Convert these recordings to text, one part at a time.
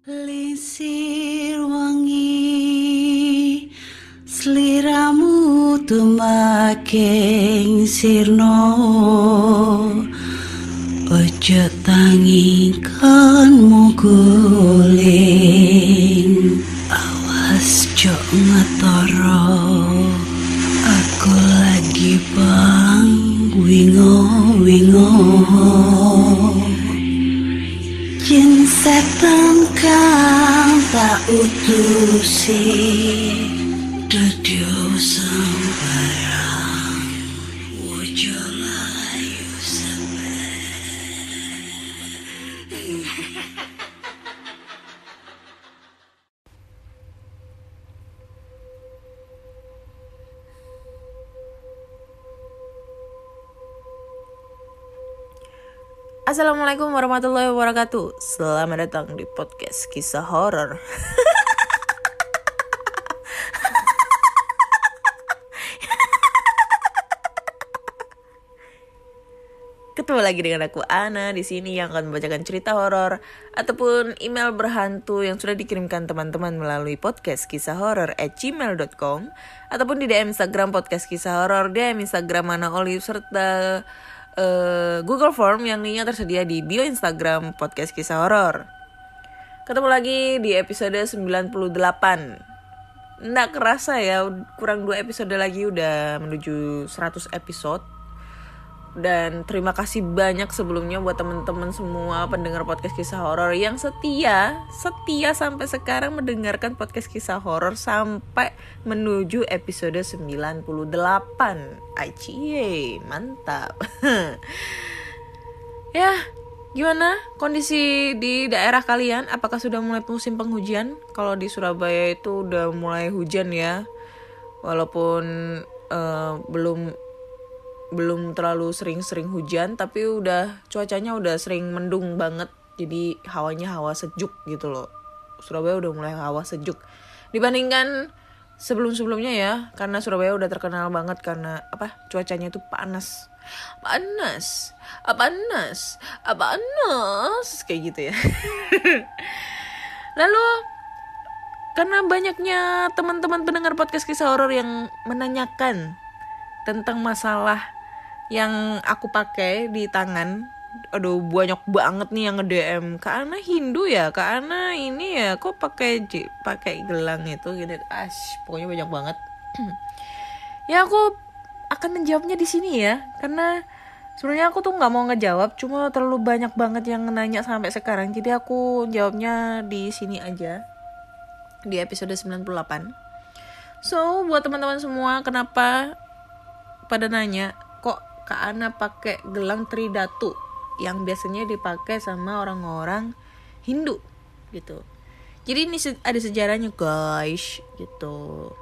Lisir wangi sliramu tumaking sirno ojo tangi kanmu guling awas jok ngetoro aku lagi bang wingo jin setan kang tak utusi dadyo sembarang wojo layu Assalamualaikum warahmatullahi wabarakatuh. Selamat datang di podcast kisah horor. Ketemu lagi dengan aku Ana di sini yang akan membacakan cerita horor ataupun email berhantu yang sudah dikirimkan teman-teman melalui podcast kisah horor @gmail.com ataupun di DM Instagram podcast kisah horor, DM Instagram Ana Olive serta Google Form yang linknya tersedia di bio Instagram podcast kisah horor. Ketemu lagi di episode 98. Nggak kerasa ya, kurang 2 episode lagi udah menuju 100 episode. Dan terima kasih banyak sebelumnya buat teman-teman semua pendengar podcast kisah horor yang setia sampai sekarang mendengarkan podcast kisah horor sampai menuju episode 98. Aicie, mantap. Ya, gimana kondisi di daerah kalian? Apakah sudah mulai musim penghujan? Kalau di Surabaya itu udah mulai hujan ya. Walaupun belum terlalu sering-sering hujan, tapi cuacanya udah sering mendung banget. Jadi hawanya hawa sejuk gitu loh. Surabaya udah mulai hawa sejuk dibandingkan sebelum-sebelumnya ya, karena Surabaya udah terkenal banget karena cuacanya itu panas kayak gitu ya. Lalu karena banyaknya teman-teman pendengar podcast kisah horor yang menanyakan tentang masalah yang aku pakai di tangan, aduh banyak banget nih yang nge-DM, Kak Ana Hindu ya, Kak Ana ini ya, kok pakai gelang itu gitu, pokoknya banyak banget. Ya aku akan menjawabnya di sini ya, karena sebenarnya aku tuh nggak mau ngejawab, cuma terlalu banyak banget yang nanya sampai sekarang, jadi aku jawabnya di sini aja di episode 98. So buat teman-teman semua, kenapa pada nanya kok Kak Ana pakai gelang tridatu yang biasanya dipakai sama orang-orang Hindu gitu. Jadi ini ada sejarahnya guys gitu.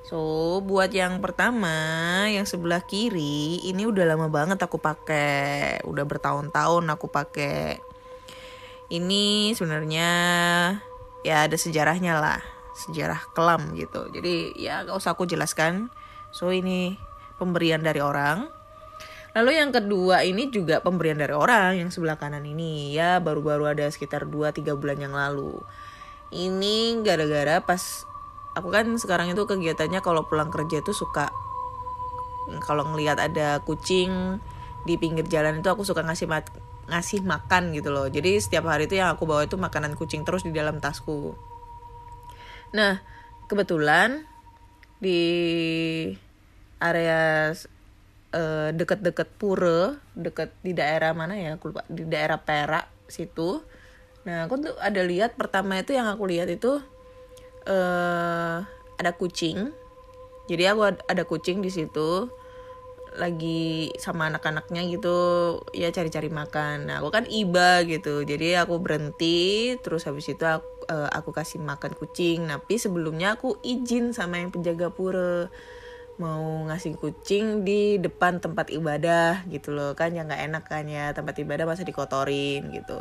So buat yang pertama, yang sebelah kiri ini udah lama banget aku pakai, udah bertahun-tahun aku pakai. Ini sebenarnya ya ada sejarahnya lah, sejarah kelam gitu. Jadi ya gak usah aku jelaskan. So ini pemberian dari orang. Lalu yang kedua ini juga pemberian dari orang yang sebelah kanan ini. Ya baru-baru ada sekitar 2-3 bulan yang lalu. Ini gara-gara pas aku kan sekarang itu kegiatannya kalau pulang kerja itu suka, kalau ngelihat ada kucing di pinggir jalan itu aku suka ngasih makan gitu loh. Jadi setiap hari itu yang aku bawa itu makanan kucing terus di dalam tasku. Nah kebetulan di area deket-deket pura, deket di daerah mana ya, aku lupa, di daerah Perak situ. Nah aku tuh ada lihat, pertama itu yang aku lihat itu ada kucing. Jadi aku ada kucing di situ lagi sama anak-anaknya gitu ya, cari-cari makan. Nah aku kan iba gitu, jadi aku berhenti, terus habis itu aku kasih makan kucing. Tapi sebelumnya aku izin sama yang penjaga pura, mau ngasih kucing di depan tempat ibadah gitu loh, kan ya nggak enak kan ya, tempat ibadah masa dikotorin gitu.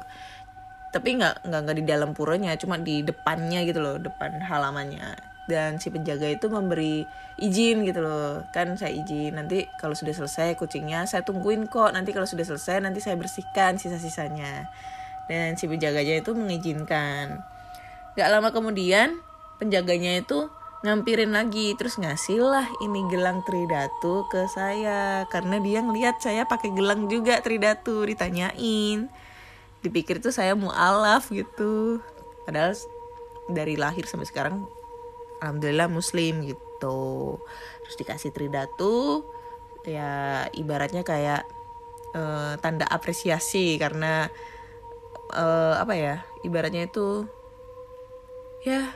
Tapi nggak di dalam puranya, cuma di depannya gitu loh, depan halamannya. Dan si penjaga itu memberi izin gitu loh, kan saya izin, nanti kalau sudah selesai kucingnya saya tungguin kok, nanti kalau sudah selesai nanti saya bersihkan sisa-sisanya. Dan si penjaganya itu mengizinkan. Gak lama kemudian penjaganya itu ngampirin lagi, terus ngasih lah ini gelang Tridatu ke saya karena dia ngeliat saya pakai gelang juga Tridatu. Ditanyain, dipikir tuh saya mualaf gitu, padahal dari lahir sampai sekarang alhamdulillah muslim gitu. Terus dikasih Tridatu, ya ibaratnya kayak tanda apresiasi karena ibaratnya itu ya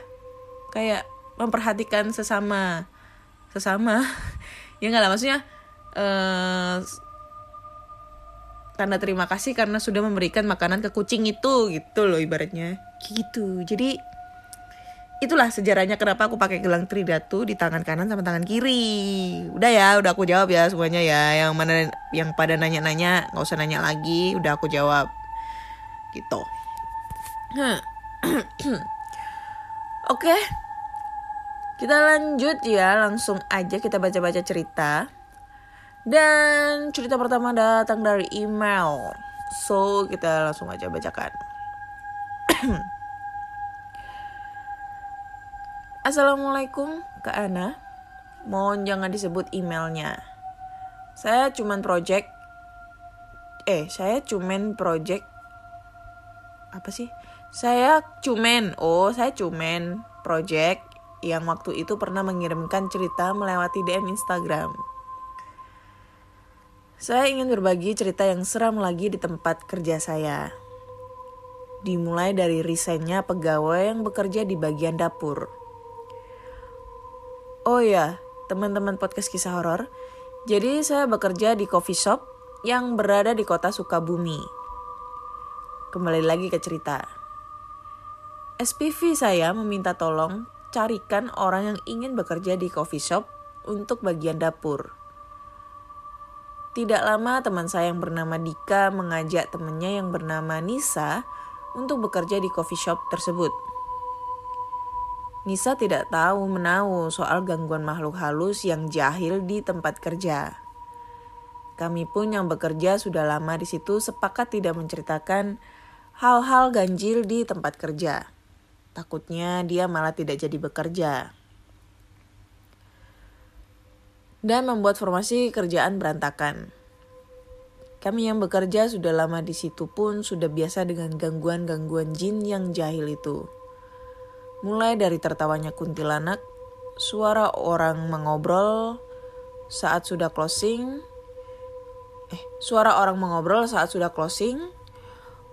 kayak memperhatikan sesama ya nggak lah, maksudnya tanda terima kasih karena sudah memberikan makanan ke kucing itu gitu loh, ibaratnya gitu. Jadi itulah sejarahnya kenapa aku pakai gelang Tridatu di tangan kanan sama tangan kiri. Udah aku jawab ya semuanya ya. Yang pada nanya-nanya nggak usah nanya lagi, udah aku jawab gitu. Oke. Kita lanjut ya, langsung aja kita baca-baca cerita. Dan cerita pertama datang dari email. So, kita langsung aja bacakan. Assalamualaikum Kak Ana. Mohon jangan disebut emailnya. Saya cuman project yang waktu itu pernah mengirimkan cerita melewati DM Instagram. Saya ingin berbagi cerita yang seram lagi di tempat kerja saya. Dimulai dari resignnya pegawai yang bekerja di bagian dapur. Oh ya, teman-teman podcast kisah horor. Jadi saya bekerja di coffee shop yang berada di kota Sukabumi. Kembali lagi ke cerita. SPV saya meminta tolong carikan orang yang ingin bekerja di coffee shop untuk bagian dapur. Tidak lama teman saya yang bernama Dika mengajak temannya yang bernama Nisa untuk bekerja di coffee shop tersebut. Nisa tidak tahu menahu soal gangguan makhluk halus yang jahil di tempat kerja. Kami pun yang bekerja sudah lama di situ sepakat tidak menceritakan hal-hal ganjil di tempat kerja. Takutnya dia malah tidak jadi bekerja. Dan membuat formasi kerjaan berantakan. Kami yang bekerja sudah lama di situ pun sudah biasa dengan gangguan-gangguan jin yang jahil itu. Mulai dari tertawanya kuntilanak, suara orang mengobrol saat sudah closing,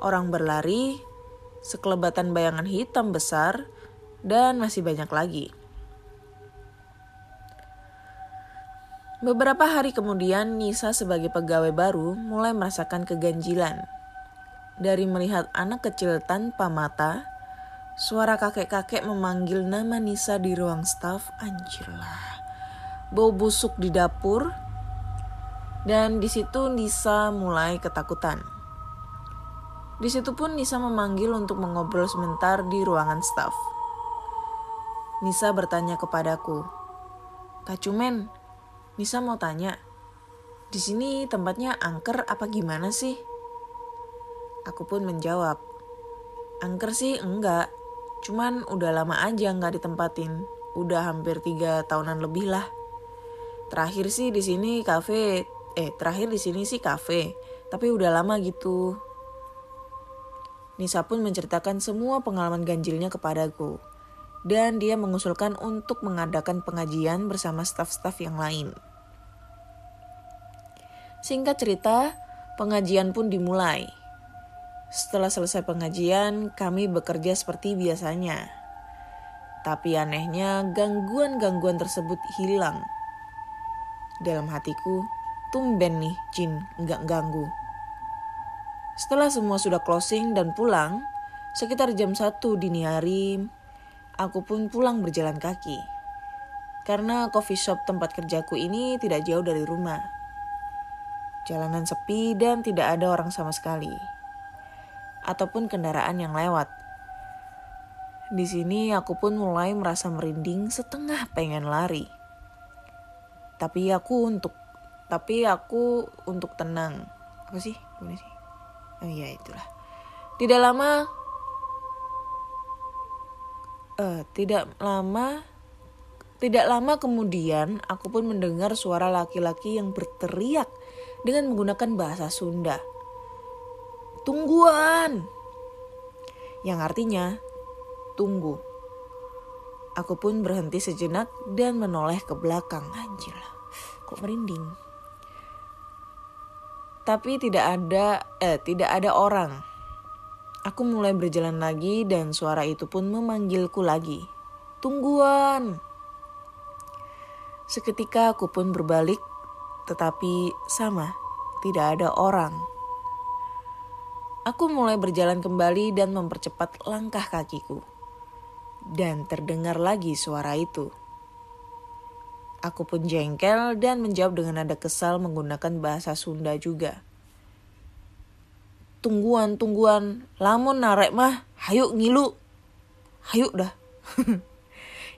orang berlari, sekelebatan bayangan hitam besar, dan masih banyak lagi. Beberapa hari kemudian, Nisa sebagai pegawai baru mulai merasakan keganjilan. Dari melihat anak kecil tanpa mata, suara kakek-kakek memanggil nama Nisa di ruang staf, anjirlah. Bau busuk di dapur, dan di situ Nisa mulai ketakutan. Di situ pun Nisa memanggil untuk mengobrol sebentar di ruangan staf. Nisa bertanya kepadaku, "Kak Cumen, Nisa mau tanya, di sini tempatnya angker apa gimana sih?" Aku pun menjawab, "Angker sih enggak, cuman udah lama aja nggak ditempatin, udah hampir 3 tahunan lebih lah. Terakhir di sini sih kafe, tapi udah lama gitu." Nisa pun menceritakan semua pengalaman ganjilnya kepadaku, dan dia mengusulkan untuk mengadakan pengajian bersama staf-staf yang lain. Singkat cerita, pengajian pun dimulai. Setelah selesai pengajian, kami bekerja seperti biasanya. Tapi anehnya, gangguan-gangguan tersebut hilang. Dalam hatiku, tumben nih jin nggak ganggu. Setelah semua sudah closing dan pulang, sekitar jam 1 dini hari, aku pun pulang berjalan kaki. Karena coffee shop tempat kerjaku ini tidak jauh dari rumah. Jalanan sepi dan tidak ada orang sama sekali. Ataupun kendaraan yang lewat. Di sini aku pun mulai merasa merinding setengah pengen lari. Tapi aku untuk tenang. Apa sih? Gimana sih? Oh iya itulah. Tidak lama Tidak lama kemudian aku pun mendengar suara laki-laki yang berteriak dengan menggunakan bahasa Sunda. "Tungguan!" Yang artinya tunggu. Aku pun berhenti sejenak dan menoleh ke belakang. Anjir lah, kok merinding. Tapi tidak ada orang. Aku mulai berjalan lagi dan suara itu pun memanggilku lagi. "Tungguan!" Seketika aku pun berbalik, tetapi sama, tidak ada orang. Aku mulai berjalan kembali dan mempercepat langkah kakiku. Dan terdengar lagi suara itu. Aku pun jengkel dan menjawab dengan nada kesal menggunakan bahasa Sunda juga. "Tungguan, lamun narek mah, hayu ngilu. Hayu dah."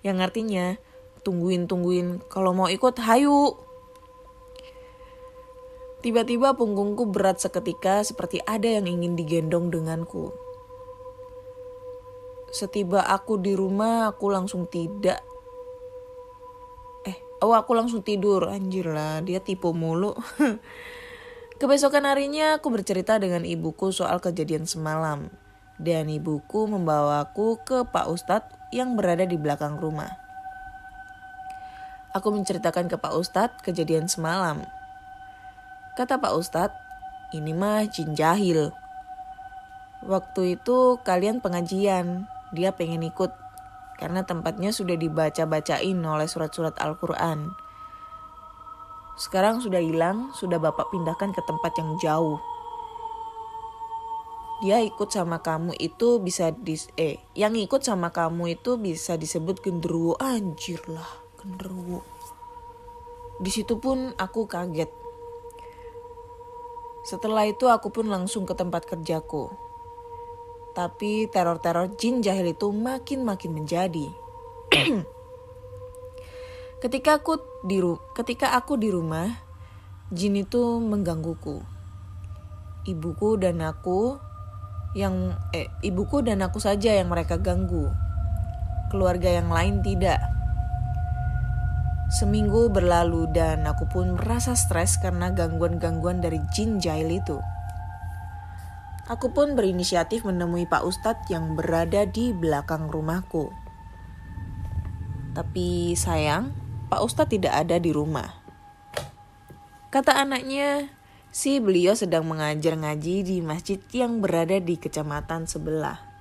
Yang artinya, tungguin, kalau mau ikut hayu. Tiba-tiba punggungku berat seketika seperti ada yang ingin digendong denganku. Setiba aku di rumah, aku langsung tidur. Anjir lah, dia tipu mulu. Kebesokan harinya aku bercerita dengan ibuku soal kejadian semalam. Dan ibuku membawaku ke Pak Ustadz yang berada di belakang rumah. Aku menceritakan ke Pak Ustadz kejadian semalam. Kata Pak Ustadz, "Ini mah jin jahil. Waktu itu kalian pengajian, dia pengen ikut. Karena tempatnya sudah dibaca-bacain oleh surat-surat Al-Quran. Sekarang sudah hilang, sudah Bapak pindahkan ke tempat yang jauh. Dia ikut sama kamu itu yang ikut sama kamu itu bisa disebut genderuwo." Anjir lah, genderuwo. Di situ pun aku kaget. Setelah itu aku pun langsung ke tempat kerjaku. Tapi teror-teror jin jahil itu makin menjadi. Ketika aku di rumah, jin itu menggangguku. Ibuku dan aku saja yang mereka ganggu. Keluarga yang lain tidak. Seminggu berlalu dan aku pun merasa stres karena gangguan-gangguan dari jin jahil itu. Aku pun berinisiatif menemui Pak Ustadz yang berada di belakang rumahku. Tapi sayang, Pak Ustadz tidak ada di rumah. Kata anaknya, beliau sedang mengajar ngaji di masjid yang berada di kecamatan sebelah.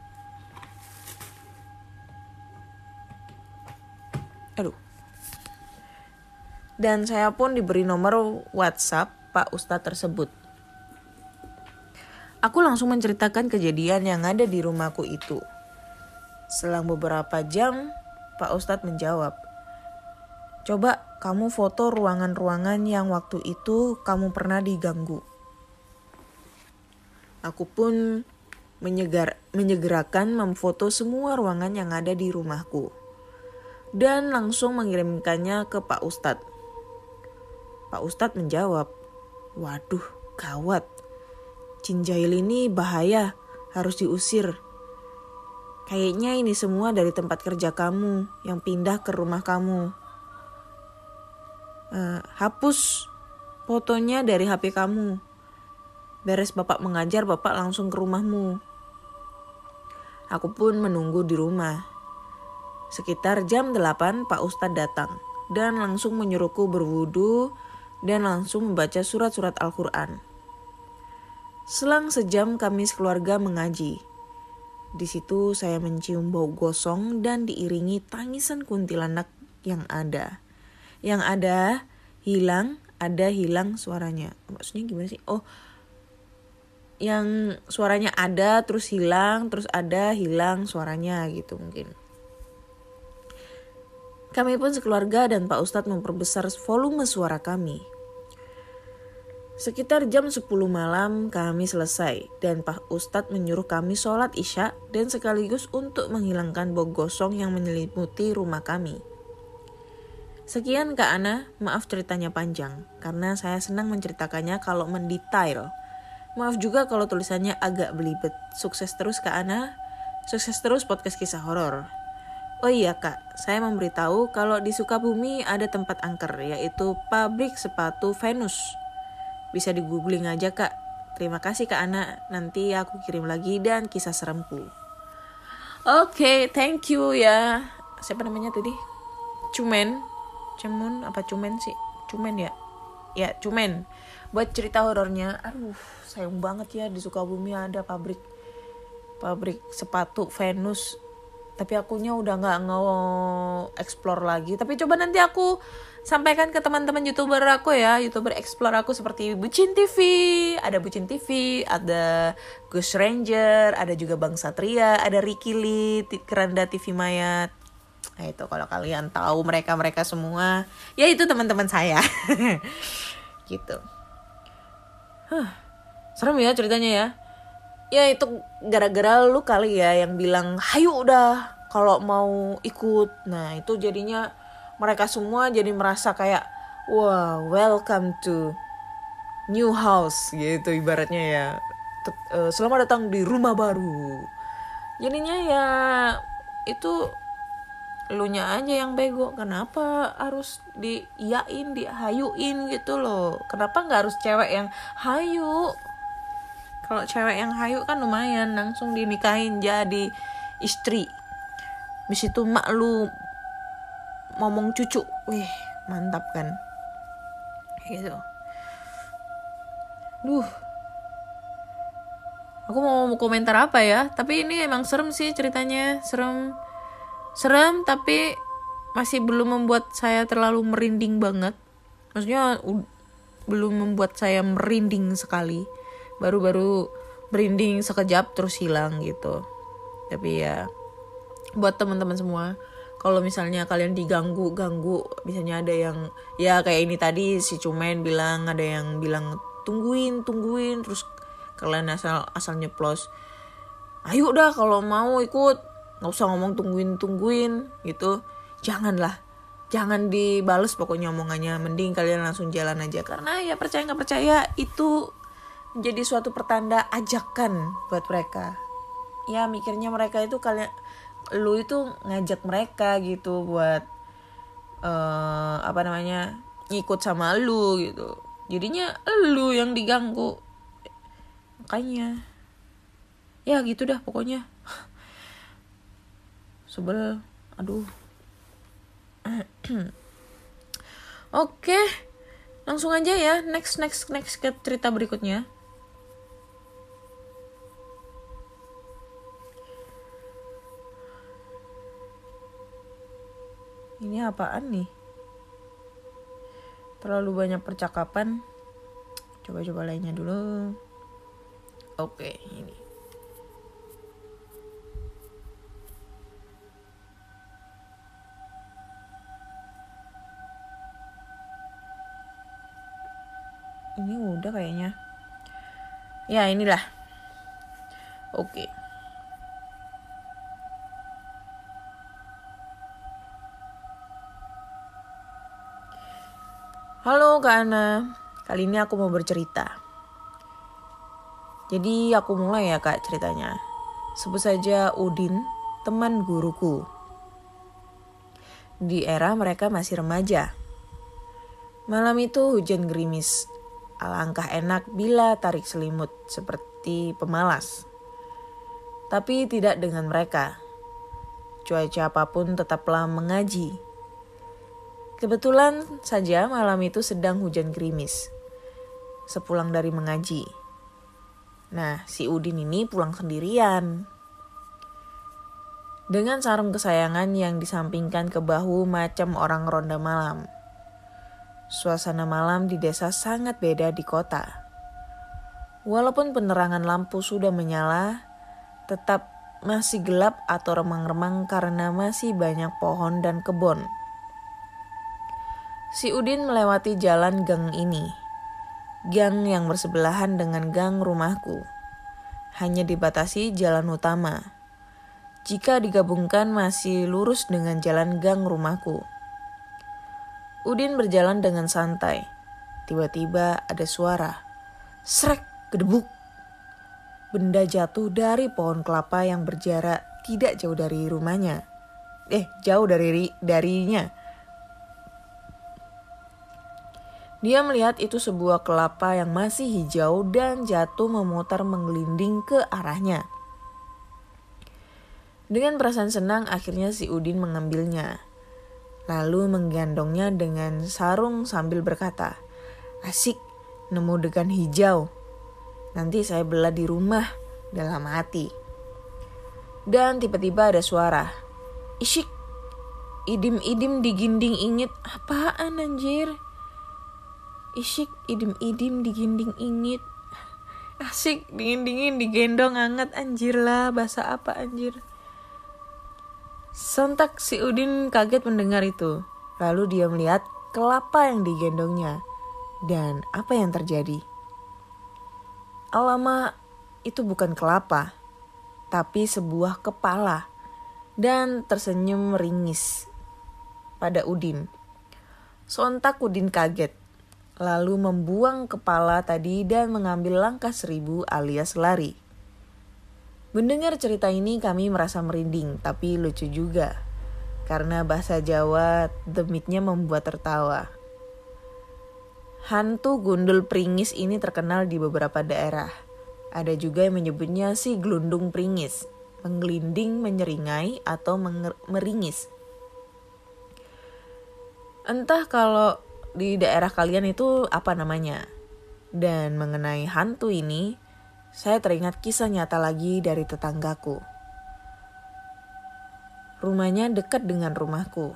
Dan saya pun diberi nomor WhatsApp Pak Ustadz tersebut. Aku langsung menceritakan kejadian yang ada di rumahku itu. Selang beberapa jam, Pak Ustadz menjawab, "Coba kamu foto ruangan-ruangan yang waktu itu kamu pernah diganggu." Aku pun menyegerakan memfoto semua ruangan yang ada di rumahku. Dan langsung mengirimkannya ke Pak Ustadz. Pak Ustadz menjawab, "Waduh, gawat. Jin jahil ini bahaya, harus diusir. Kayaknya ini semua dari tempat kerja kamu yang pindah ke rumah kamu. Hapus fotonya dari HP kamu. Beres Bapak mengajar, Bapak langsung ke rumahmu." Aku pun menunggu di rumah. Sekitar jam 8 Pak Ustadz datang dan langsung menyuruhku berwudu dan langsung membaca surat-surat Al-Quran. Selang sejam kami sekeluarga mengaji. Di situ saya mencium bau gosong dan diiringi tangisan kuntilanak yang ada. Yang ada hilang suaranya. Maksudnya gimana sih? Yang suaranya ada terus hilang, terus ada hilang suaranya gitu mungkin. Kami pun sekeluarga dan Pak Ustadz memperbesar volume suara kami. Sekitar jam 10 malam kami selesai dan Pak Ustadz menyuruh kami sholat isya dan sekaligus untuk menghilangkan bau gosong yang menyelimuti rumah kami. Sekian Kak Ana, maaf ceritanya panjang karena saya senang menceritakannya kalau mendetail. Maaf juga kalau tulisannya agak belibet. Sukses terus Kak Ana, sukses terus podcast kisah horor. Oh iya kak, saya memberitahu kalau di Sukabumi ada tempat angker, yaitu pabrik sepatu Venus. Bisa di googling aja kak. Terima kasih kak Ana, nanti aku kirim lagi dan kisah seremku. Oke, thank you ya. Siapa namanya tadi? Cumen apa Cumen sih? Cumen ya? Ya Cumen. Buat cerita horornya. Aduh, sayang banget ya di Sukabumi ada pabrik sepatu Venus. Tapi akunya udah gak explore lagi. Tapi coba nanti aku sampaikan ke teman-teman YouTuber aku ya. YouTuber explore aku seperti Bucin TV. Ada Bucin TV. Ada Gus Ranger. Ada juga Bang Satria. Ada Ricky Lee. Keranda TV Mayat. Nah itu kalau kalian tahu mereka semua. Ya itu teman-teman saya. Gitu. Serem ya ceritanya ya. Ya itu gara-gara lu kali ya yang bilang hayu udah kalau mau ikut. Nah itu jadinya mereka semua jadi merasa kayak wah welcome to new house gitu ibaratnya ya. Selamat datang di rumah baru. Jadinya ya itu elunya aja yang bego. Kenapa harus diiyain, dihayuin gitu loh. Kenapa gak harus cewek yang hayu? Kalau cewek yang hayu kan lumayan langsung dinikahin jadi istri. Habis itu mak lu ngomong cucu. Wih, mantap kan. Gitu. Duh. Aku mau komentar apa ya? Tapi ini emang serem sih ceritanya. Serem tapi masih belum membuat saya terlalu merinding banget. Maksudnya belum membuat saya merinding sekali. Baru-baru merinding sekejap terus hilang gitu. Tapi ya buat teman-teman semua, kalau misalnya kalian diganggu, misalnya ada yang ya kayak ini tadi si Cumen bilang, ada yang bilang tungguin terus kalian asal nyeplos. Ayo dah kalau mau ikut, nggak usah ngomong tungguin gitu. Jangan dibales pokoknya omongannya, mending kalian langsung jalan aja. Karena ya percaya nggak percaya itu jadi suatu pertanda ajakan buat mereka. Ya mikirnya mereka itu lu itu ngajak mereka gitu buat ngikut sama lu gitu. Jadinya lu yang diganggu. Makanya ya gitu dah pokoknya. Sebel. Aduh. Oke. Langsung aja ya next ke cerita berikutnya. Ini apaan nih? Terlalu banyak percakapan. Coba lainnya dulu. Oke, ini. Ini udah kayaknya. Ya, inilah. Oke. Halo Kak Ana, kali ini aku mau bercerita. Jadi aku mulai ya Kak ceritanya. Sebut saja Udin, teman guruku. Di era mereka masih remaja. Malam itu hujan gerimis. Alangkah enak bila tarik selimut seperti pemalas. Tapi tidak dengan mereka. Cuaca apapun tetaplah mengaji. Kebetulan saja malam itu sedang hujan gerimis. Sepulang dari mengaji. Nah, si Udin ini pulang sendirian. Dengan sarung kesayangan yang disampingkan ke bahu macam orang ronda malam. Suasana malam di desa sangat beda di kota. Walaupun penerangan lampu sudah menyala, tetap masih gelap atau remang-remang karena masih banyak pohon dan kebun. Si Udin melewati jalan gang ini. Gang yang bersebelahan dengan gang rumahku. Hanya dibatasi jalan utama. Jika digabungkan masih lurus dengan jalan gang rumahku. Udin berjalan dengan santai. Tiba-tiba ada suara. Srek, gedebuk. Benda jatuh dari pohon kelapa yang berjarak tidak jauh dari rumahnya. jauh darinya. Dia melihat itu sebuah kelapa yang masih hijau dan jatuh memutar menggelinding ke arahnya. Dengan perasaan senang akhirnya si Udin mengambilnya. Lalu menggandongnya dengan sarung sambil berkata, "Asik, nemu degan hijau. Nanti saya belah di rumah," dalam hati. Dan tiba-tiba ada suara, "Isyik, idim-idim diginding ingit." Apaan anjir? Isyik, idim-idim diginding ingit. Asik, dingin-dingin digendong hangat. Anjir lah, bahasa apa anjir? Sontak si Udin kaget mendengar itu. Lalu dia melihat kelapa yang digendongnya. Dan apa yang terjadi? Alamak, itu bukan kelapa, tapi sebuah kepala. Dan tersenyum meringis pada Udin. Sontak Udin kaget. Lalu membuang kepala tadi dan mengambil langkah 1000 alias lari. Mendengar cerita ini kami merasa merinding, tapi lucu juga. Karena bahasa Jawa demitnya membuat tertawa. Hantu gundul pringis ini terkenal di beberapa daerah. Ada juga yang menyebutnya si gelundung pringis, menggelinding, menyeringai, atau meringis. Entah kalau di daerah kalian itu apa namanya. Dan mengenai hantu ini, saya teringat kisah nyata lagi dari tetanggaku. Rumahnya dekat dengan rumahku.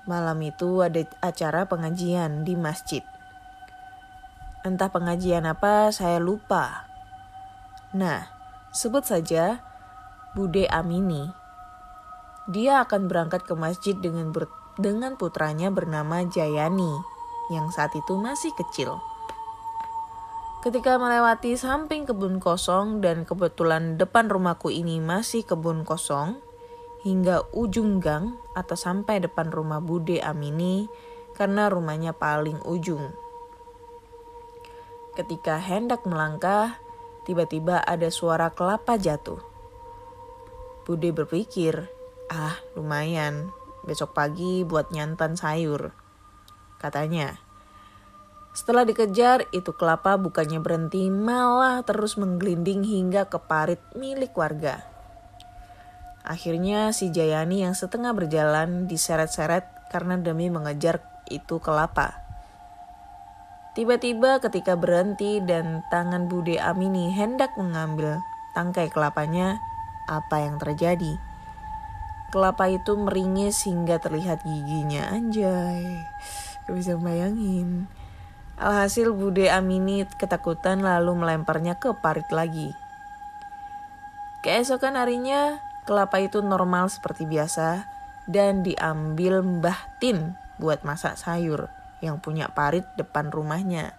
Malam itu ada acara pengajian di masjid. Entah pengajian apa, saya lupa. Nah, sebut saja Bude Amini. Dia akan berangkat ke masjid dengan putranya bernama Jayani, yang saat itu masih kecil. Ketika melewati samping kebun kosong, dan kebetulan depan rumahku ini masih kebun kosong, hingga ujung gang atau sampai depan rumah Bude Amini, karena rumahnya paling ujung. Ketika hendak melangkah, tiba-tiba ada suara kelapa jatuh. Bude berpikir, lumayan, besok pagi buat nyantan sayur, katanya. Setelah dikejar, itu kelapa bukannya berhenti, malah terus menggelinding hingga ke parit milik warga. Akhirnya si Jayani yang setengah berjalan diseret-seret karena demi mengejar itu kelapa. Tiba-tiba ketika berhenti dan tangan Bude Amini hendak mengambil tangkai kelapanya, apa yang terjadi? Kelapa itu meringis hingga terlihat giginya. Anjay, gak bisa bayangin. Alhasil Bude Amini ketakutan lalu melemparnya ke parit lagi. Keesokan harinya, kelapa itu normal seperti biasa dan diambil Mbah Tin buat masak sayur yang punya parit depan rumahnya.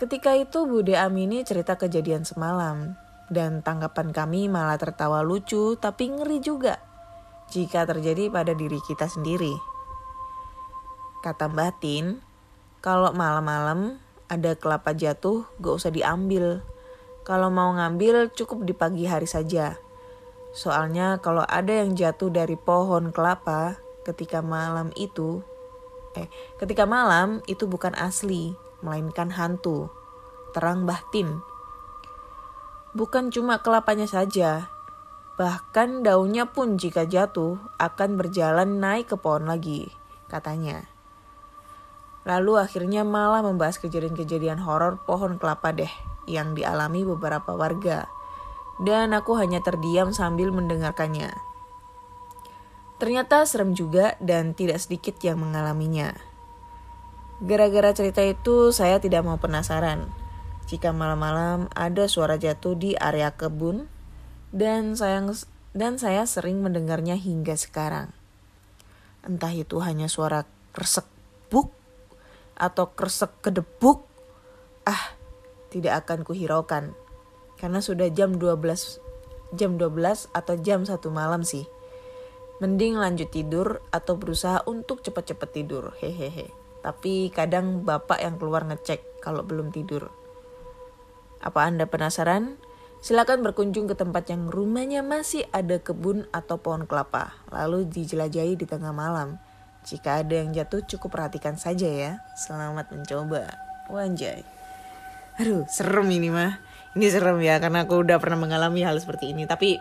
Ketika itu Bude Amini cerita kejadian semalam. Dan tanggapan kami malah tertawa lucu tapi ngeri juga jika terjadi pada diri kita sendiri. Kata Mbah Tin, kalau malam-malam ada kelapa jatuh gak usah diambil. Kalau mau ngambil cukup di pagi hari saja. Soalnya kalau ada yang jatuh dari pohon kelapa ketika malam itu bukan asli, melainkan hantu. Terang Mbah Tin. Bukan cuma kelapanya saja, bahkan daunnya pun jika jatuh akan berjalan naik ke pohon lagi, katanya. Lalu akhirnya malah membahas kejadian-kejadian horor pohon kelapa deh yang dialami beberapa warga. Dan aku hanya terdiam sambil mendengarkannya. Ternyata serem juga dan tidak sedikit yang mengalaminya. Gara-gara cerita itu saya tidak mau penasaran. Jika malam-malam ada suara jatuh di area kebun dan saya sering mendengarnya hingga sekarang. Entah itu hanya suara kresek buk atau kresek kedebuk, tidak akan kuhiraukan. Karena sudah jam 12 atau jam 1 malam sih. Mending lanjut tidur atau berusaha untuk cepat-cepat tidur, hehehe. Tapi kadang bapak yang keluar ngecek kalau belum tidur. Apa Anda penasaran? Silakan berkunjung ke tempat yang rumahnya masih ada kebun atau pohon kelapa, lalu dijelajahi di tengah malam. Jika ada yang jatuh cukup perhatikan saja ya. Selamat mencoba. Wanjay. Aduh, serem ini mah. Ini serem ya karena aku udah pernah mengalami hal seperti ini. Tapi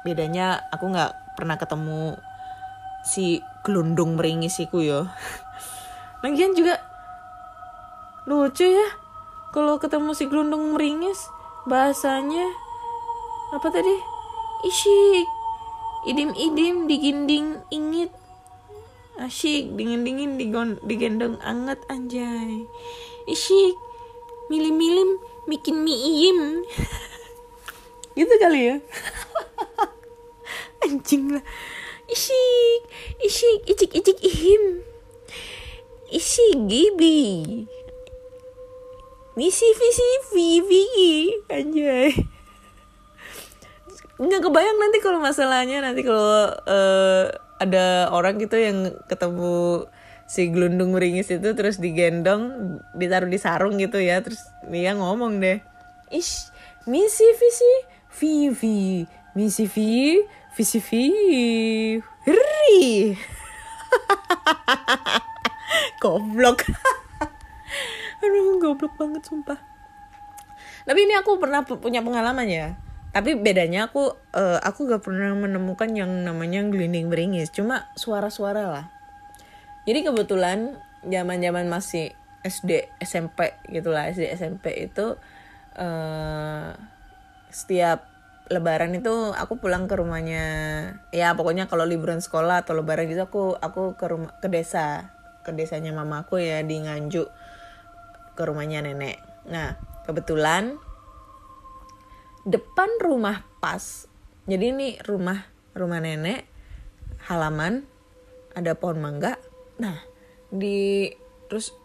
bedanya aku nggak pernah ketemu si gelundung meringis iku ya. Lagian juga lucu ya. Kalau ketemu si gelundung meringis, bahasanya apa tadi? Isyik, idim-idim diginding ingit, asyik dingin-dingin digendong anget anjay. Isyik, milim-milim bikin mie iyim. Gitu kali ya. Anjing lah. Isyik, isyik, icik-icik ihim. Isyik gibi. Misi visi vivi anjay. Nggak kebayang nanti kalau masalahnya nanti kalau ada orang gitu yang ketemu si gelundung meringis itu terus digendong ditaruh di sarung gitu ya, terus dia ngomong deh, ish misi visi vivi misi vi visi vi ri. Goblok. Aduh, goblok banget sumpah. Tapi ini aku pernah punya pengalaman ya. Tapi bedanya aku gak pernah menemukan yang namanya gelinding meringis. Cuma suara-suara lah. Jadi kebetulan zaman-zaman masih SD, SMP gitulah. SD, SMP itu setiap lebaran itu aku pulang ke rumahnya. Ya pokoknya kalau liburan sekolah atau lebaran gitu aku ke desa. Ke desanya mamaku ya di Nganjuk. Ke rumahnya nenek. Nah, kebetulan depan rumah pas. Jadi ini rumah nenek, halaman ada pohon mangga. Nah, terus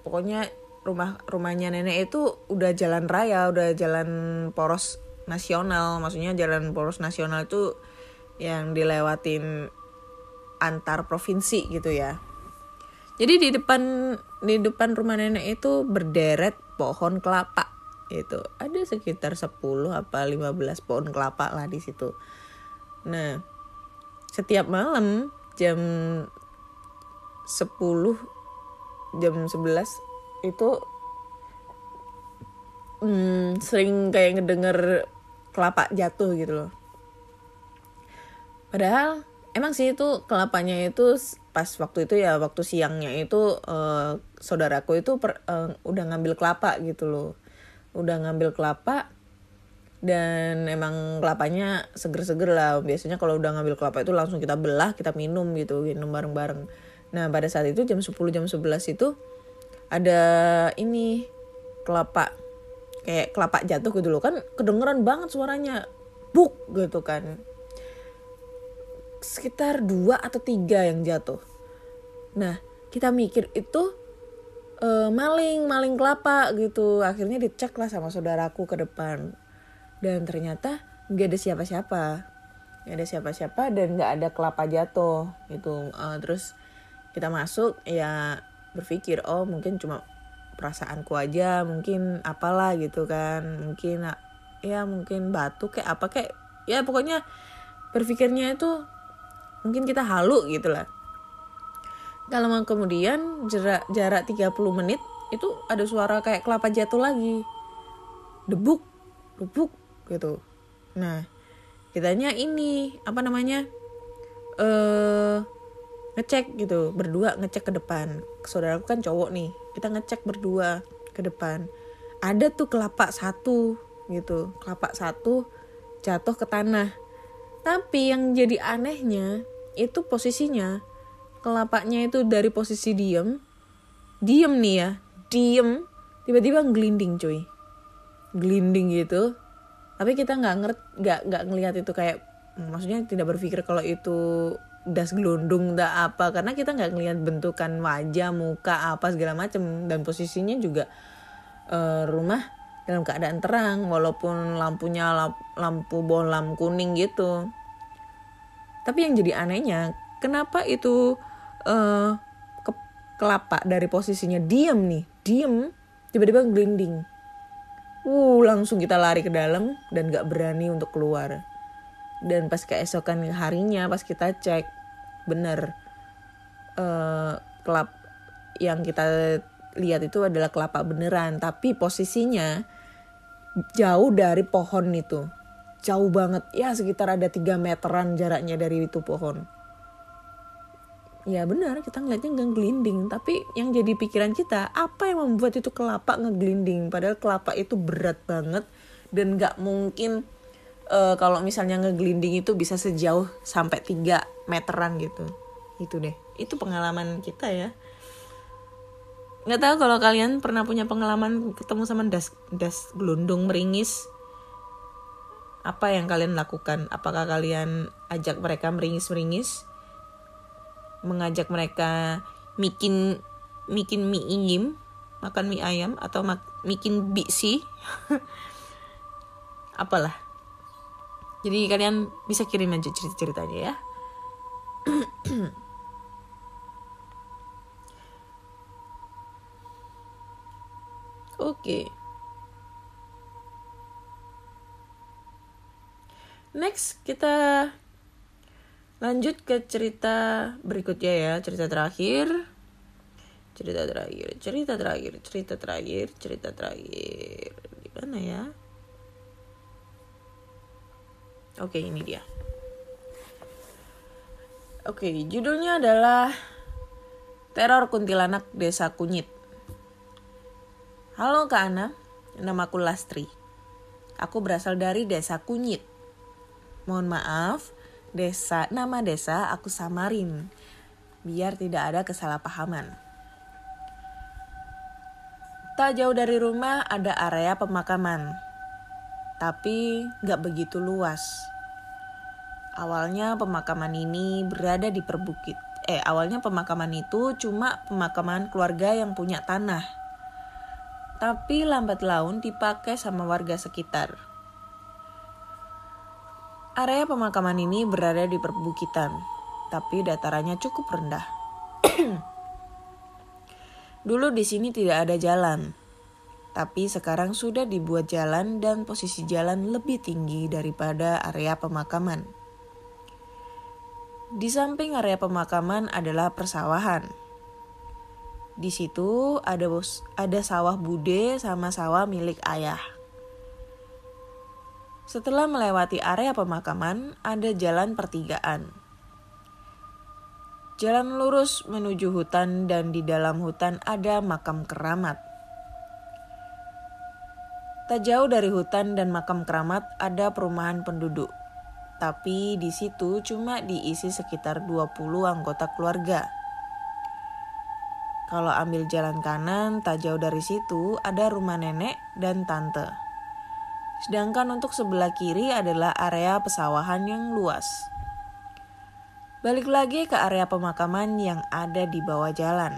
pokoknya rumahnya nenek itu udah jalan raya, udah jalan poros nasional. Maksudnya jalan poros nasional itu yang dilewatin antar provinsi gitu ya. Jadi di depan rumah nenek itu berderet pohon kelapa. Itu ada sekitar 10 apa 15 pohon kelapa lah di situ. Nah, setiap malam jam 10 jam 11 itu sering kayak ngedenger kelapa jatuh gitu loh. Padahal emang sih itu kelapanya itu pas waktu itu ya waktu siangnya itu saudaraku itu udah ngambil kelapa gitu loh. Udah ngambil kelapa dan emang kelapanya seger-seger lah. Biasanya kalau udah ngambil kelapa itu langsung kita belah, kita minum gitu, minum bareng-bareng. Nah, pada saat itu jam 10 jam 11 itu ada ini kelapa kayak kelapa jatuh gitu loh. Kan kedengeran banget suaranya. Buk gitu kan. Sekitar 2 atau 3 yang jatuh. Nah, kita mikir itu maling kelapa gitu. Akhirnya dicek lah sama saudaraku ke depan. Dan ternyata gak ada siapa-siapa dan gak ada kelapa jatuh gitu. Terus kita masuk ya berpikir mungkin cuma perasaanku aja, mungkin apalah gitu kan. Mungkin batu kayak apa kayak ya pokoknya berpikirnya itu mungkin kita halu gitu lah. Gak lama kemudian jarak 30 menit itu ada suara kayak kelapa jatuh lagi. Debuk gitu. Nah, kitanya ini ngecek gitu, berdua ngecek ke depan. Saudaraku kan cowok nih, kita ngecek berdua ke depan. Ada tuh kelapa satu gitu, kelapa satu jatuh ke tanah. Tapi yang jadi anehnya itu posisinya kelapanya itu dari posisi diem nih ya, tiba-tiba gelinding cuy, gelinding gitu. Tapi kita nggak ngelihat itu kayak, maksudnya tidak berpikir kalau itu das gelundung apa, karena kita nggak ngelihat bentukan wajah, muka apa segala macam, dan posisinya juga rumah dalam keadaan terang walaupun lampunya lampu bohlam kuning gitu. Tapi yang jadi anehnya kenapa itu kelapa dari posisinya diem tiba-tiba gelinding. Langsung kita lari ke dalam dan gak berani untuk keluar. Dan pas keesokan harinya pas kita cek, bener kelap yang kita lihat itu adalah kelapa beneran, tapi posisinya jauh dari pohon itu, jauh banget ya, sekitar ada 3 meteran jaraknya dari itu pohon. Ya benar, kita ngeliatnya ngeglinding, tapi yang jadi pikiran kita, apa yang membuat itu kelapa ngeglinding, padahal kelapa itu berat banget dan gak mungkin kalau misalnya ngeglinding itu bisa sejauh sampai 3 meteran gitu. Itu deh, itu pengalaman kita ya. Nggak tahu kalau kalian pernah punya pengalaman ketemu sama das gelondong meringis, apa yang kalian lakukan? Apakah kalian ajak mereka meringis-meringis, mengajak mereka bikin mie ayam, makan mie ayam, atau bikin biksi apalah. Jadi kalian bisa kirim aja cerita-ceritanya ya. Oke. Next kita lanjut ke cerita berikutnya ya, cerita terakhir. Di mana ya? Oke, ini dia. Oke, judulnya adalah Teror Kuntilanak Desa Kunyit. Halo Kak Ana, namaku Lastri. Aku berasal dari Desa Kunyit. Mohon maaf, nama desa aku samarin, biar tidak ada kesalahpahaman. Tak jauh dari rumah ada area pemakaman, tapi gak begitu luas. Awalnya pemakaman itu cuma pemakaman keluarga yang punya tanah. Tapi lambat laun dipakai sama warga sekitar. Area pemakaman ini berada di perbukitan, tapi datarannya cukup rendah. Dulu di sini tidak ada jalan, tapi sekarang sudah dibuat jalan dan posisi jalan lebih tinggi daripada area pemakaman. Di samping area pemakaman adalah persawahan. Di situ ada sawah bude sama sawah milik ayah. Setelah melewati area pemakaman, ada jalan pertigaan. Jalan lurus menuju hutan dan di dalam hutan ada makam keramat. Tak jauh dari hutan dan makam keramat ada perumahan penduduk. Tapi di situ cuma diisi sekitar 20 anggota keluarga. Kalau ambil jalan kanan, tak jauh dari situ ada rumah nenek dan tante. Sedangkan untuk sebelah kiri adalah area pesawahan yang luas. Balik lagi ke area pemakaman yang ada di bawah jalan.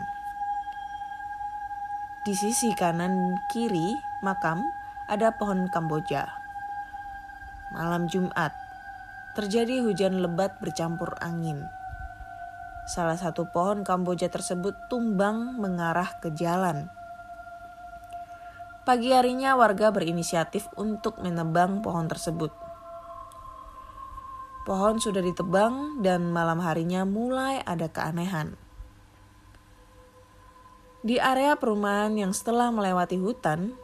Di sisi kanan kiri makam ada pohon Kamboja. Malam Jumat, terjadi hujan lebat bercampur angin. Salah satu pohon Kamboja tersebut tumbang mengarah ke jalan. Pagi harinya warga berinisiatif untuk menebang pohon tersebut. Pohon sudah ditebang dan malam harinya mulai ada keanehan. Di area perumahan yang setelah melewati hutan,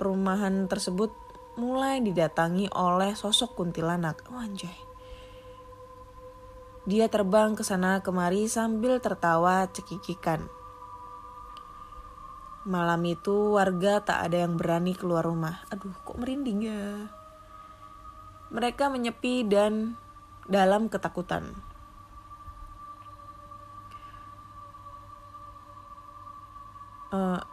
perumahan tersebut mulai didatangi oleh sosok kuntilanak. Anjay. Dia terbang ke sana kemari sambil tertawa cekikikan. Malam itu warga tak ada yang berani keluar rumah. Aduh, kok merinding ya. Mereka menyepi dan dalam ketakutan.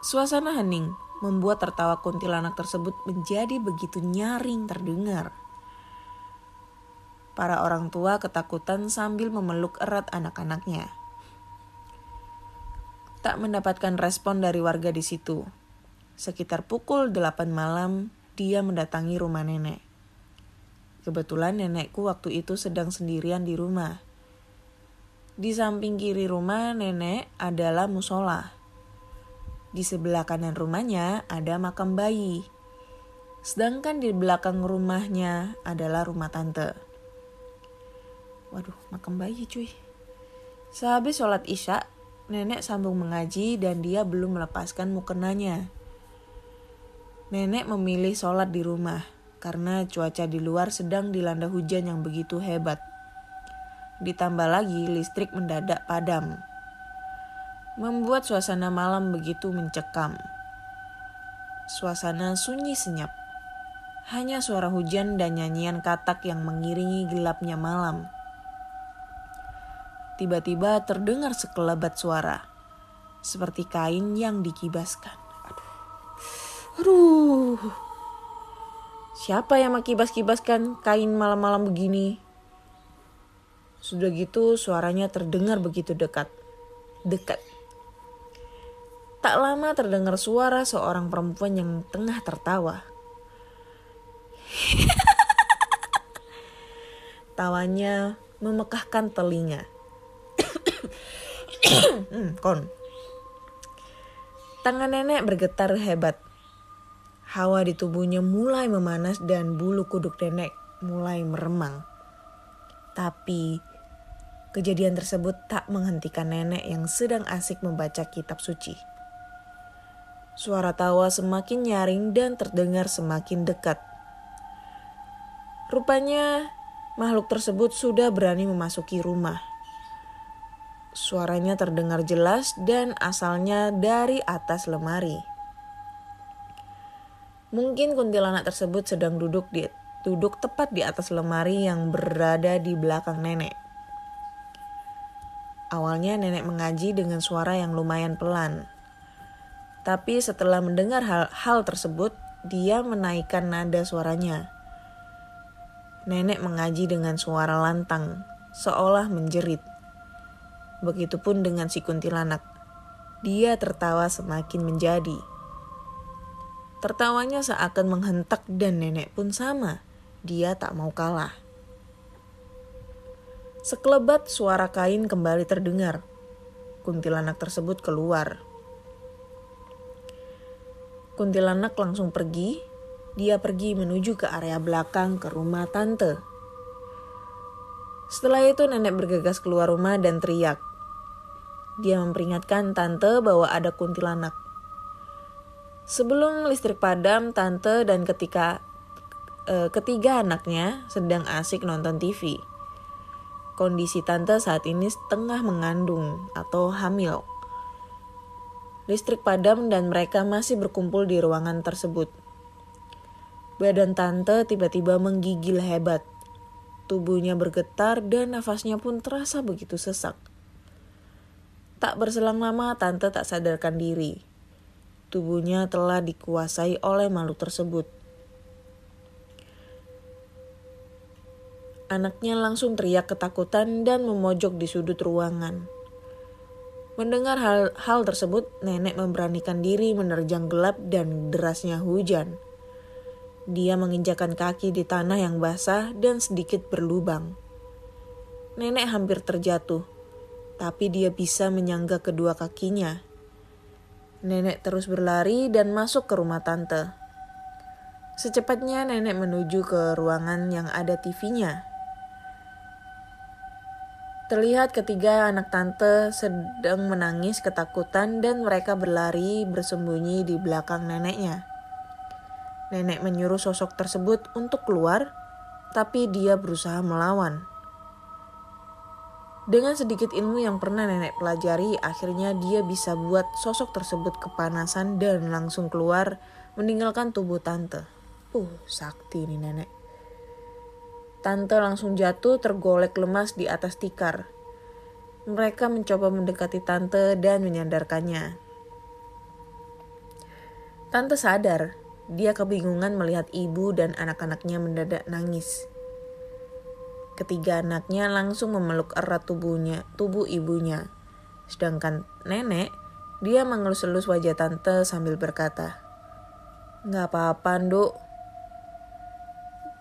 Suasana hening membuat tertawa kuntilanak tersebut menjadi begitu nyaring terdengar. Para orang tua ketakutan sambil memeluk erat anak-anaknya. Tak mendapatkan respon dari warga di situ. Sekitar pukul 8 malam, dia mendatangi rumah nenek. Kebetulan nenekku waktu itu sedang sendirian di rumah. Di samping kiri rumah nenek adalah musola. Di sebelah kanan rumahnya ada makam bayi. Sedangkan di belakang rumahnya adalah rumah tante. Waduh, makam bayi cuy. Sehabis sholat isya, nenek sambung mengaji dan dia belum melepaskan mukenanya. Nenek memilih sholat di rumah karena cuaca di luar sedang dilanda hujan yang begitu hebat. Ditambah lagi listrik mendadak padam, membuat suasana malam begitu mencekam. Suasana sunyi senyap. Hanya suara hujan dan nyanyian katak yang mengiringi gelapnya malam. Tiba-tiba terdengar sekelebat suara, seperti kain yang dikibaskan. Aduh. Siapa yang makibas-kibaskan kain malam-malam begini? Sudah gitu suaranya terdengar begitu dekat. Tak lama terdengar suara seorang perempuan yang tengah tertawa. Tawanya memekakkan telinga. Tangan nenek bergetar hebat. Hawa di tubuhnya mulai memanas dan bulu kuduk nenek mulai meremang. Tapi kejadian tersebut tak menghentikan nenek yang sedang asik membaca kitab suci. Suara tawa semakin nyaring dan terdengar semakin dekat. Rupanya makhluk tersebut sudah berani memasuki rumah. Suaranya terdengar jelas dan asalnya dari atas lemari. Mungkin kuntilanak tersebut sedang duduk tepat di atas lemari yang berada di belakang nenek. Awalnya nenek mengaji dengan suara yang lumayan pelan. Tapi setelah mendengar hal tersebut, dia menaikkan nada suaranya. Nenek mengaji dengan suara lantang, seolah menjerit. Begitupun dengan si kuntilanak. Dia tertawa semakin menjadi. Tertawanya seakan menghentak dan nenek pun sama. Dia tak mau kalah. Sekelebat suara kain kembali terdengar. Kuntilanak tersebut keluar. Kuntilanak langsung pergi. Dia pergi menuju ke area belakang ke rumah tante. Setelah itu nenek bergegas keluar rumah dan teriak. Dia memperingatkan tante bahwa ada kuntilanak. Sebelum listrik padam, tante dan ketiga anaknya sedang asik nonton TV. Kondisi tante saat ini tengah mengandung atau hamil. Listrik padam dan mereka masih berkumpul di ruangan tersebut. Badan tante tiba-tiba menggigil hebat. Tubuhnya bergetar dan nafasnya pun terasa begitu sesak. Tak berselang lama tante tak sadarkan diri. Tubuhnya telah dikuasai oleh makhluk tersebut. Anaknya langsung teriak ketakutan dan memojok di sudut ruangan. Mendengar hal tersebut, nenek memberanikan diri menerjang gelap dan derasnya hujan. Dia menginjakkan kaki di tanah yang basah dan sedikit berlubang. Nenek hampir terjatuh, tapi dia bisa menyangga kedua kakinya. Nenek terus berlari dan masuk ke rumah tante. Secepatnya nenek menuju ke ruangan yang ada TV-nya. Terlihat ketiga anak tante sedang menangis ketakutan dan mereka berlari bersembunyi di belakang neneknya. Nenek menyuruh sosok tersebut untuk keluar, tapi dia berusaha melawan. Dengan sedikit ilmu yang pernah nenek pelajari, akhirnya dia bisa buat sosok tersebut kepanasan dan langsung keluar meninggalkan tubuh tante. Sakti nih nenek. Tante langsung jatuh tergolek lemas di atas tikar. Mereka mencoba mendekati tante dan menyadarkannya. Tante sadar, dia kebingungan melihat ibu dan anak-anaknya mendadak nangis. Ketiga anaknya langsung memeluk erat tubuh ibunya. Sedangkan nenek, dia mengelus-elus wajah tante sambil berkata, "Gak apa-apa, Nduk."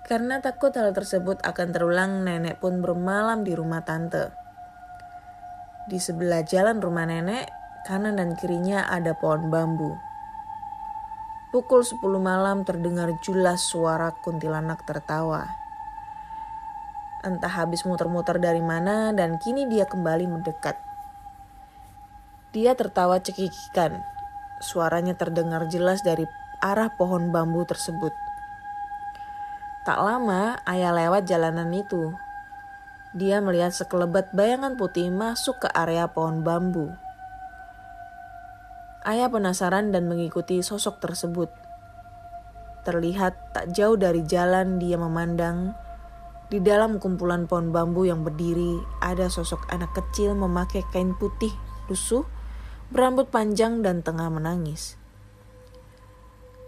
Karena takut hal tersebut akan terulang, nenek pun bermalam di rumah tante. Di sebelah jalan rumah nenek, kanan dan kirinya ada pohon bambu. Pukul 10 malam terdengar jelas suara kuntilanak tertawa. Entah habis muter-muter dari mana dan kini dia kembali mendekat. Dia tertawa cekikikan. Suaranya terdengar jelas dari arah pohon bambu tersebut. Tak lama ayah lewat jalanan itu. Dia melihat sekelebat bayangan putih masuk ke area pohon bambu. Ayah penasaran dan mengikuti sosok tersebut. Terlihat tak jauh dari jalan dia memandang. Di dalam kumpulan pohon bambu yang berdiri, ada sosok anak kecil memakai kain putih lusuh, berambut panjang dan tengah menangis.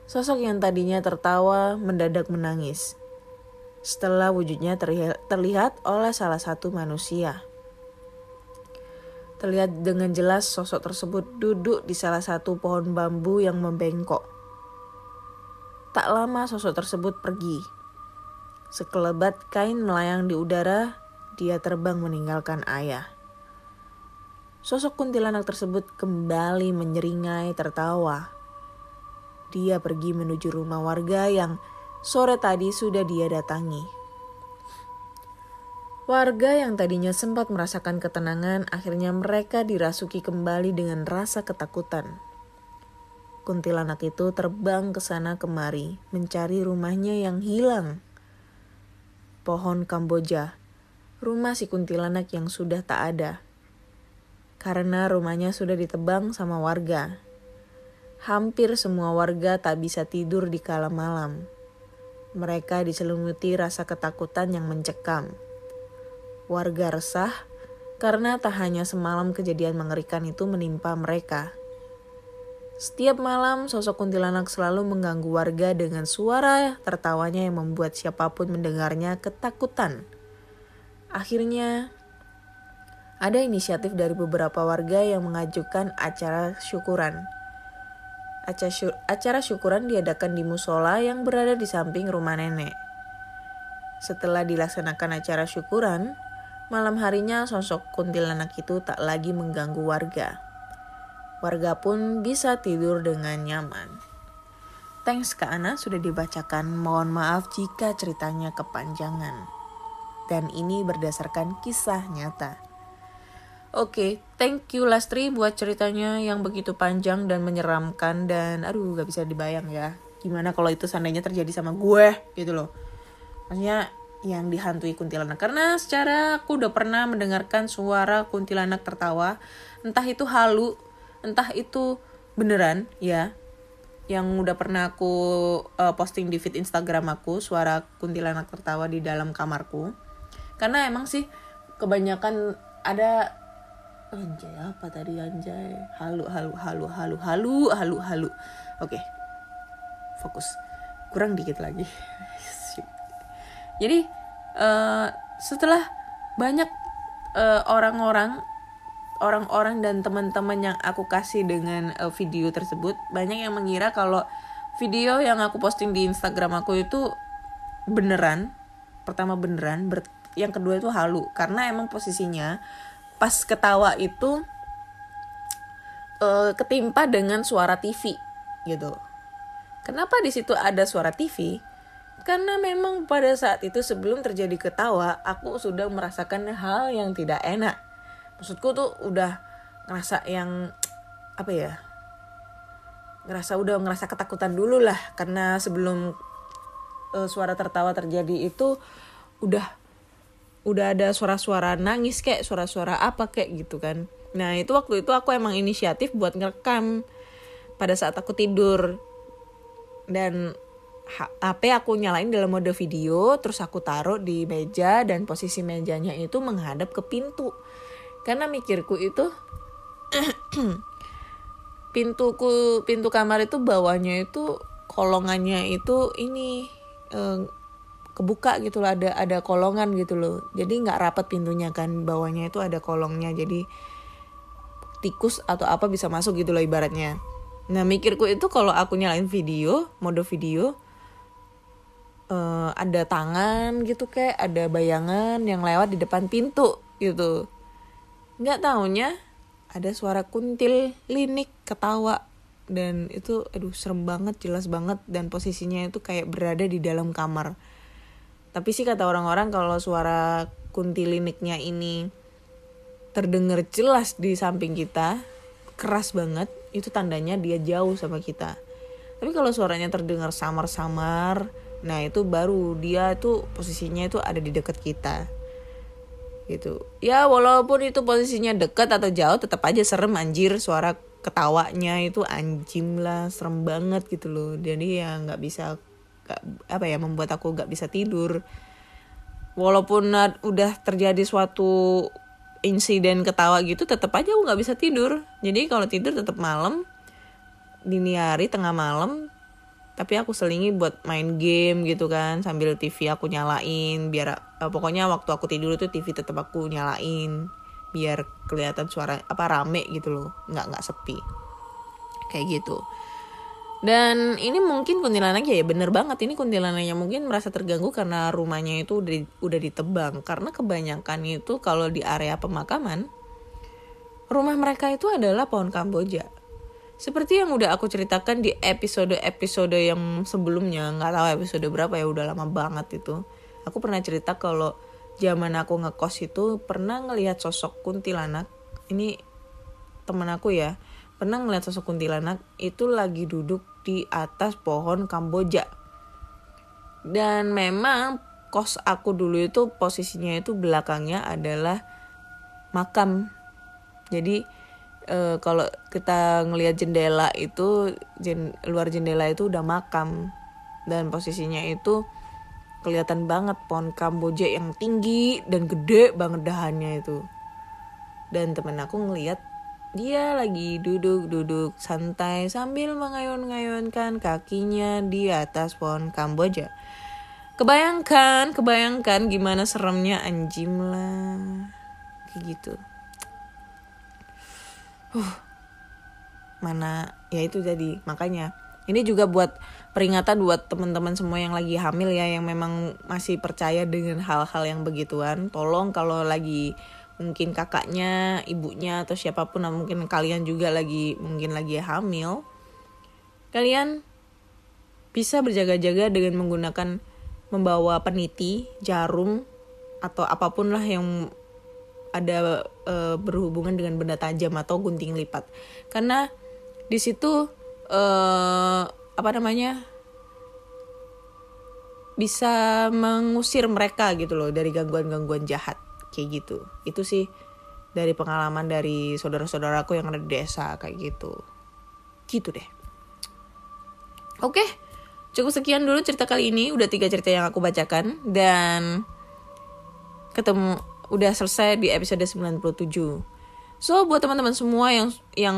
Sosok yang tadinya tertawa mendadak menangis. Setelah wujudnya terlihat oleh salah satu manusia. Terlihat dengan jelas sosok tersebut duduk di salah satu pohon bambu yang membengkok. Tak lama sosok tersebut pergi. Sekelebat kain melayang di udara, dia terbang meninggalkan ayah. Sosok kuntilanak tersebut kembali menyeringai tertawa. Dia pergi menuju rumah warga yang sore tadi sudah dia datangi. Warga yang tadinya sempat merasakan ketenangan, akhirnya mereka dirasuki kembali dengan rasa ketakutan. Kuntilanak itu terbang ke sana kemari, mencari rumahnya yang hilang. Pohon Kamboja, rumah si kuntilanak yang sudah tak ada. Karena rumahnya sudah ditebang sama warga. Hampir semua warga tak bisa tidur di kala malam. Mereka diselimuti rasa ketakutan yang mencekam. Warga resah karena tak hanya semalam kejadian mengerikan itu menimpa mereka. Setiap malam sosok kuntilanak selalu mengganggu warga dengan suara tertawanya yang membuat siapapun mendengarnya ketakutan. Akhirnya ada inisiatif dari beberapa warga yang mengajukan acara syukuran. Acara syukuran diadakan di musola yang berada di samping rumah nenek. Setelah dilaksanakan acara syukuran, malam harinya sosok kuntilanak itu tak lagi mengganggu warga. Warga pun bisa tidur dengan nyaman. Thanks Kak Ana sudah dibacakan. Mohon maaf jika ceritanya kepanjangan. Dan ini berdasarkan kisah nyata. Oke, thank you Lastri buat ceritanya yang begitu panjang dan menyeramkan. Dan aduh gak bisa dibayang ya. Gimana kalau itu seandainya terjadi sama gue gitu loh. Maksudnya yang dihantui kuntilanak. Karena secara aku udah pernah mendengarkan suara kuntilanak tertawa. Entah itu halu, entah itu beneran ya. Yang udah pernah aku posting di feed Instagram aku. Suara kuntilanak tertawa di dalam kamarku. Karena emang sih kebanyakan ada anjay apa tadi anjay. Halu. Oke. Fokus. Kurang dikit lagi. Jadi setelah banyak orang-orang dan teman-teman yang aku kasih dengan video tersebut, banyak yang mengira kalau video yang aku posting di Instagram aku itu beneran. Pertama beneran, yang kedua itu halu. Karena emang posisinya pas ketawa itu ketimpa dengan suara TV gitu. Kenapa di situ ada suara TV? Karena memang pada saat itu sebelum terjadi ketawa, aku sudah merasakan hal yang tidak enak. Maksudku tuh udah ngerasa yang apa ya? Ngerasa ketakutan dulu lah. Karena sebelum suara tertawa terjadi itu udah ada suara-suara nangis kayak suara-suara apa kayak gitu kan. Nah itu waktu itu aku emang inisiatif buat ngerekam pada saat aku tidur. Dan HP aku nyalain dalam mode video, terus aku taruh di meja dan posisi mejanya itu menghadap ke pintu. Karena mikirku itu pintu kamar itu bawahnya itu kolongannya itu ini kebuka gitu loh, ada kolongan gitu loh. Jadi nggak rapat pintunya kan, bawahnya itu ada kolongnya. Jadi tikus atau apa bisa masuk gitu loh ibaratnya. Nah mikirku itu kalau aku nyalain video, mode video, ada tangan gitu kayak ada bayangan yang lewat di depan pintu gitu. Nggak taunya ada suara kuntil linik ketawa dan itu serem banget, jelas banget, dan posisinya itu kayak berada di dalam kamar. Tapi sih kata orang-orang kalau suara kuntilaniknya ini terdengar jelas di samping kita, keras banget, itu tandanya dia jauh sama kita. Tapi kalau suaranya terdengar samar-samar, nah itu baru dia tuh posisinya itu ada di dekat kita. Gitu. Ya walaupun itu posisinya dekat atau jauh, tetap aja serem anjir, suara ketawanya itu anjim lah, serem banget gitu loh. Jadi ya nggak bisa membuat aku nggak bisa tidur. Walaupun udah terjadi suatu insiden ketawa gitu, tetap aja aku nggak bisa tidur. Jadi kalau tidur tetap malam, dini hari, tengah malam. Tapi aku selingi buat main game gitu kan, sambil TV aku nyalain, biar pokoknya waktu aku tidur itu TV tetap aku nyalain, biar kelihatan suara rame gitu loh, nggak sepi kayak gitu. Dan ini mungkin kuntilanaknya ya bener banget, ini kuntilanaknya mungkin merasa terganggu karena rumahnya itu udah ditebang. Karena kebanyakan itu kalau di area pemakaman, rumah mereka itu adalah pohon Kamboja. Seperti yang udah aku ceritakan di episode-episode yang sebelumnya, nggak tahu episode berapa ya, udah lama banget itu. Aku pernah cerita kalau zaman aku ngekos itu pernah ngelihat sosok kuntilanak. Ini temen aku ya, pernah ngeliat sosok kuntilanak itu lagi duduk di atas pohon Kamboja. Dan memang kos aku dulu itu posisinya itu belakangnya adalah makam. Jadi kalau kita ngelihat jendela itu, luar jendela itu udah makam. Dan posisinya itu kelihatan banget pohon Kamboja yang tinggi dan gede banget dahannya itu. Dan temen aku ngelihat dia lagi duduk santai sambil mengayun-ngayunkan kakinya di atas pohon Kamboja. Kebayangkan gimana seremnya anjim lah. Kayak gitu. Mana ya itu jadi, makanya ini juga buat peringatan buat teman-teman semua yang lagi hamil ya, yang memang masih percaya dengan hal-hal yang begituan. Tolong kalau lagi mungkin kakaknya, ibunya atau siapapun, mungkin kalian juga mungkin lagi hamil, kalian bisa berjaga-jaga dengan menggunakan membawa peniti, jarum atau apapun lah yang ada berhubungan dengan benda tajam atau gunting lipat. Karena di situ bisa mengusir mereka gitu loh dari gangguan-gangguan jahat. Kayak gitu. Itu sih dari pengalaman dari saudara-saudaraku yang ada di desa kayak gitu. Gitu deh. Oke, cukup sekian dulu cerita kali ini. Udah 3 cerita yang aku bacakan. Dan udah selesai di episode 97. So buat teman-teman semua yang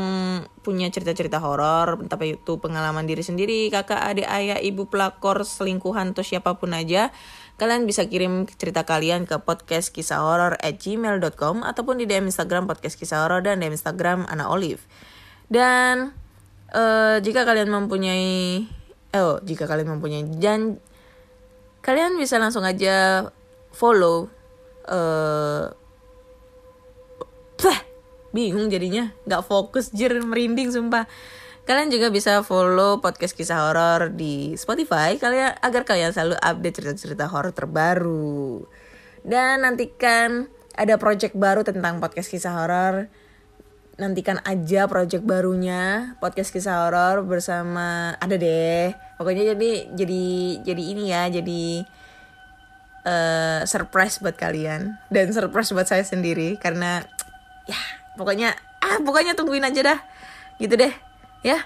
punya cerita-cerita horor, entah itu pengalaman diri sendiri, kakak, adik, ayah, ibu, pelakor, selingkuhan, atau siapapun aja, kalian bisa kirim cerita kalian ke podcastkisahhoror@gmail.com ataupun di DM Instagram podcast kisah horor dan DM Instagram Ana Olive. Dan jika kalian mempunyai dan kalian bisa langsung aja follow bingung jadinya, nggak fokus, merinding sumpah. Kalian juga bisa follow podcast kisah horor di Spotify agar kalian selalu update cerita-cerita horor terbaru. Dan nantikan ada project baru tentang podcast kisah horor. Nantikan aja project barunya podcast kisah horor bersama ada deh. Pokoknya jadi ini ya, jadi surprise buat kalian dan surprise buat saya sendiri karena ya pokoknya tungguin aja dah. Gitu deh, ya.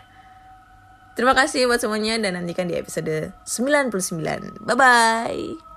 Terima kasih buat semuanya dan nantikan di episode 99. Bye bye.